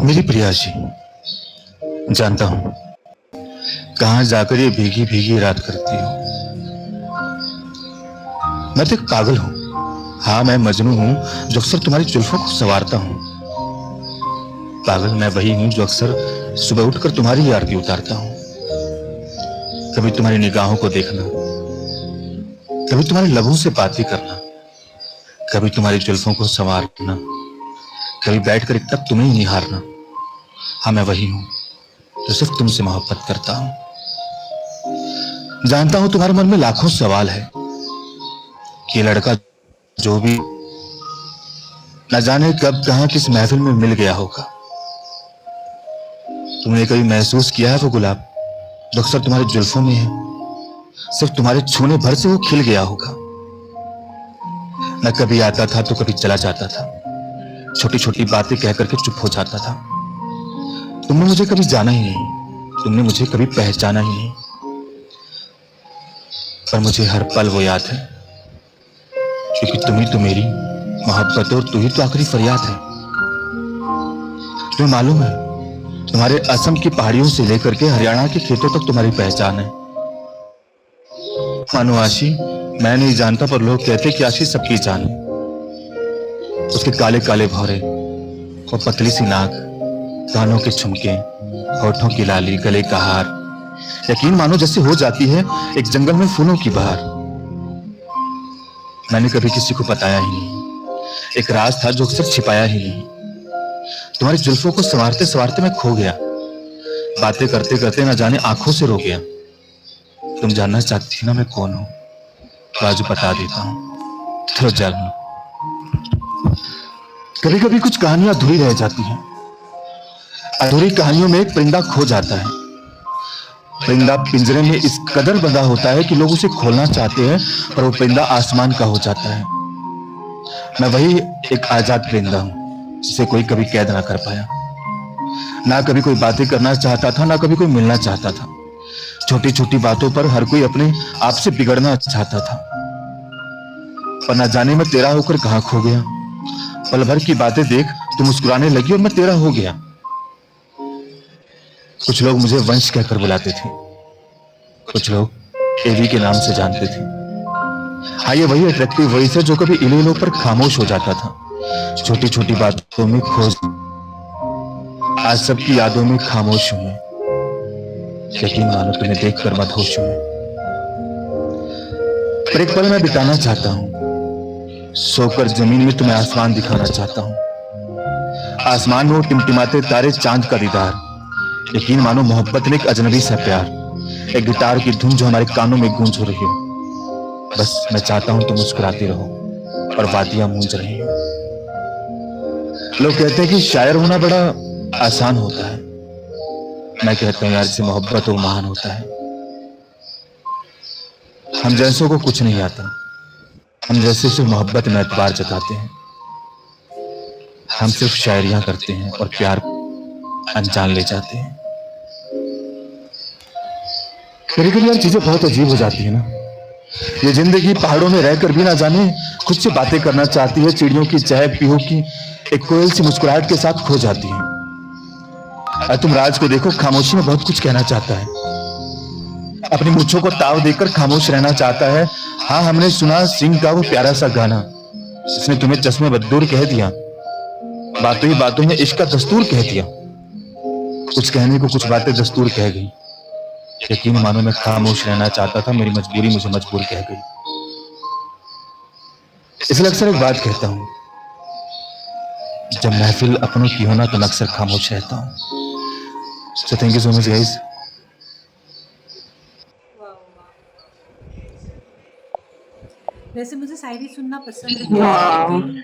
मेरी प्रियासी, जानता हूँ कहाँ जाकर ये भीगी भीगी रात करती हो। मैं तो एक पागल हूँ। हाँ, मैं मजनू हूँ जो अक्सर तुम्हारी जुल्फों को संवारता हूँ। पागल मैं वही हूँ जो अक्सर सुबह उठकर तुम्हारी ही आरती उतारता हूँ। कभी तुम्हारी निगाहों को देखना, कभी तुम्हारे लबों से बातें करना, कभी तुम्हारी जुल्फों को संवारना, कभी बैठकर एक तक तुम्हें ही निहारना। हाँ, मैं वही हूँ जो सिर्फ तुमसे मोहब्बत करता हूँ। जानता हूँ तुम्हारे मन में लाखों सवाल है कि ये लड़का जो भी न जाने कब कहां किस महफिल में मिल गया होगा। तुमने कभी महसूस किया है वो गुलाब जो अक्सर तुम्हारे जुल्फों में है, सिर्फ तुम्हारे छूने भर से वो खिल गया होगा। न कभी आता था तो कभी चला जाता था, छोटी छोटी बातें कह करके चुप हो जाता था। तुमने मुझे कभी जाना ही नहीं, तुमने मुझे कभी पहचाना ही नहीं, पर मुझे हर पल वो याद है, क्योंकि तुम ही तो मेरी मोहब्बत और तू ही तो आखिरी फरियाद है। तुम्हें मालूम है, तुम्हारे असम की पहाड़ियों से लेकर के हरियाणा के खेतों तक तुम्हारी पहचान है। मानो आशी, मैं नहीं जानता पर लोग कहते कि आशी सबकी जान है। उसके काले काले भौरे और पतली सी नाक, कानों के झुमके, होठों की लाली, गले का हार, यकीन मानो जैसे हो जाती है एक जंगल में फूलों की बहार। मैंने कभी किसी को बताया ही नहीं, एक राज था जो अक्सर छिपाया ही नहीं। तुम्हारी जुल्फों को संवारते संवारते मैं खो गया, बातें करते करते ना जाने आंखों से रो गया। तुम जानना चाहती थी ना मैं कौन हूं, तो आज बता देता हूं, तो जान लो। कभी कभी कुछ कहानियां अधूरी रह जाती हैं। अधूरी कहानियों में एक परिंदा खो जाता है। परिंदा पिंजरे में इस कदर बंधा होता है कि लोग उसे खोलना चाहते हैं, पर वो परिंदा आसमान का हो जाता है। मैं वही एक आजाद परिंदा हूं जिसे कोई कभी कैद ना कर पाया। ना कभी कोई बातें करना चाहता था, ना कभी कोई मिलना चाहता था। छोटी छोटी बातों पर हर कोई अपने आप से बिगड़ना चाहता था, पर ना जाने मैं तेरा होकर कहां खो गया। पल भर की बातें देख तू मुस्कुराने लगी और मैं तेरा हो गया। कुछ लोग मुझे वंश कहकर बुलाते थे, कुछ लोग एवी के नाम से जानते थे। हाँ, ये वही अट्रैक्टिव वॉइस है जो कभी इलेलो पर खामोश हो जाता था, छोटी छोटी बातों में खोज। आज सबकी यादों में खामोश हूं मैं, यकीन मानो तुम्हें देखकर मदहोश हूं मैं। पर एक पल मैं बिताना चाहता हूं, सोकर जमीन में तुम्हें आसमान दिखाना चाहता हूं। आसमान में वो टिमटिमाते तारे, चांद का दीदार। यकीन मानो मोहब्बत ने एक अजनबी सा प्यार, एक गिटार की धुन जो हमारे कानों में गूंज हो रही हो। बस मैं चाहता हूं तुम मुस्कुराती रहो और वादियां गूंज रही हो। लोग कहते हैं कि शायर होना बड़ा आसान होता है। मैं कहता हूं यार, जिसे मोहब्बत हो महान होता है। हम जैसों को कुछ नहीं आता, हम जैसे सिर्फ मोहब्बत में एतबार जताते हैं। हम सिर्फ शायरियां करते हैं और प्यार अनजान ले जाते हैं। कभी कभी यार चीजें बहुत अजीब हो जाती है ना। ये जिंदगी पहाड़ों में रहकर भी ना जाने खुद से बातें करना चाहती है, चिड़ियों की चहक पीहू की एक कोयल सी मुस्कुराहट के साथ खो जाती है। और तुम राज को देखो, खामोशी में बहुत कुछ कहना चाहता है, अपनी मूंछों को ताव देकर खामोश रहना चाहता है। हाँ, हमने सुना सिंह का वो प्यारा सा गाना जिसने तुम्हें चश्मे बददूर कह दिया, बातों ही बातों में इश्क का दस्तूर कह दिया। कुछ कहने को कुछ बातें दस्तूर कह गई। यकीन मानो मैं खामोश रहना चाहता था, मेरी मजबूरी मुझे मजबूर कह गई। इसलिए अक्सर एक बात कहता हूं, जब महफिल अपनों की होना तो मैं अक्सर खामोश रहता हूं। So thank you so much guys. वाह वाह। वैसे मुझे शायरी सुनना पसंद है वाह। लेकिन